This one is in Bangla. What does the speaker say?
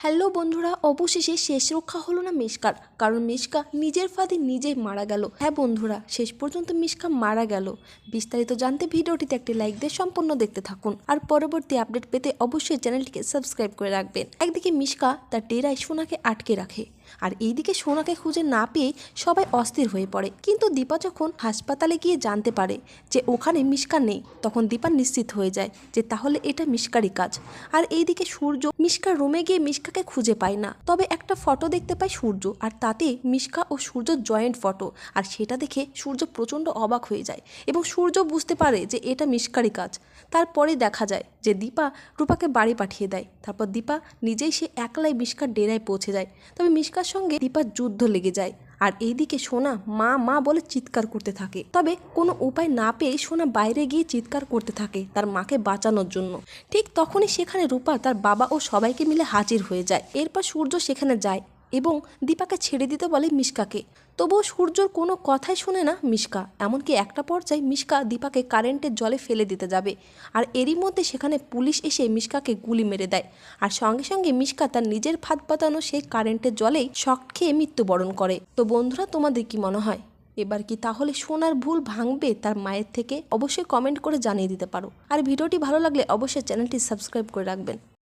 হ্যালো বন্ধুরা, অবশেষে শেষ রক্ষা হলো না মিশকার। কারণ মিশকা নিজের ফাঁদে নিজেই মারা গেল। হ্যাঁ বন্ধুরা, শেষ পর্যন্ত মিশকা মারা গেল। বিস্তারিত জানতে ভিডিওটিতে একটি লাইক দিয়ে সম্পূর্ণ দেখতে থাকুন। আর পরবর্তী আপডেট পেতে অবশ্যই চ্যানেলটিকে সাবস্ক্রাইব করে রাখবেন। একদিকে মিশকা তার ডেরায় সোনাকে আটকে রাখে, আর এইদিকে সোনাকে খুঁজে না পেয়ে সবাই অস্থির হয়ে পড়ে। কিন্তু দীপা যখন হাসপাতালে গিয়ে জানতে পারে যে ওখানে মিশকা নেই, তখন দীপা নিশ্চিত হয়ে যায় যে তাহলে এটা মিশকারই কাজ। আর এইদিকে সূর্য মিশকার রুমে গিয়ে মিশকাকে খুঁজে পায় না, তবে একটা ফটো দেখতে পায় সূর্য, আর তাতে মিশকা ও সূর্য জয়েন্ট ফটো। আর সেটা দেখে সূর্য প্রচণ্ড অবাক হয়ে যায় এবং সূর্য বুঝতে পারে যে এটা মিশকারই কাজ। তারপরে দেখা যায় যে দীপা রূপাকে বাড়ি পাঠিয়ে দেয়। তারপর দীপা নিজেই সে একলাই মিশকার ডেরায় পৌঁছে যায়। তবে মিশকার সঙ্গে দীপার যুদ্ধ লেগে যায়। আর এইদিকে সোনা মা মা বলে চিৎকার করতে থাকে। তবে কোনো উপায় না পেয়ে সোনা বাইরে গিয়ে চিৎকার করতে থাকে তার মাকে বাঁচানোর জন্য। ঠিক তখনই সেখানে রূপা তার বাবা ও সবাইকে মিলে হাজির হয়ে যায়। এরপর সূর্য সেখানে যায় এবং দীপাকে ছেড়ে দিতে বলে মিশকাকে। তবুও সূর্যর কোনো কথাই শোনে না মিশকা। এমনকি একটা পর্যায়ে মিশকা দীপাকে কারেন্টের জলে ফেলে দিতে যাবে, আর এরই মধ্যে সেখানে পুলিশ এসে মিশকাকে গুলি মেরে দেয়। আর সঙ্গে সঙ্গে মিশকা তার নিজের ফাঁদ পাতানো সেই কারেন্টের জলেই শক খেয়ে মৃত্যুবরণ করে। তো বন্ধুরা, তোমাদের কি মনে হয় এবার কি তাহলে সোনার ভুল ভাঙবে তার মায়ের থেকে? অবশ্যই কমেন্ট করে জানিয়ে দিতে পারো। আর ভিডিওটি ভালো লাগলে অবশ্যই চ্যানেলটি সাবস্ক্রাইব করে রাখবেন।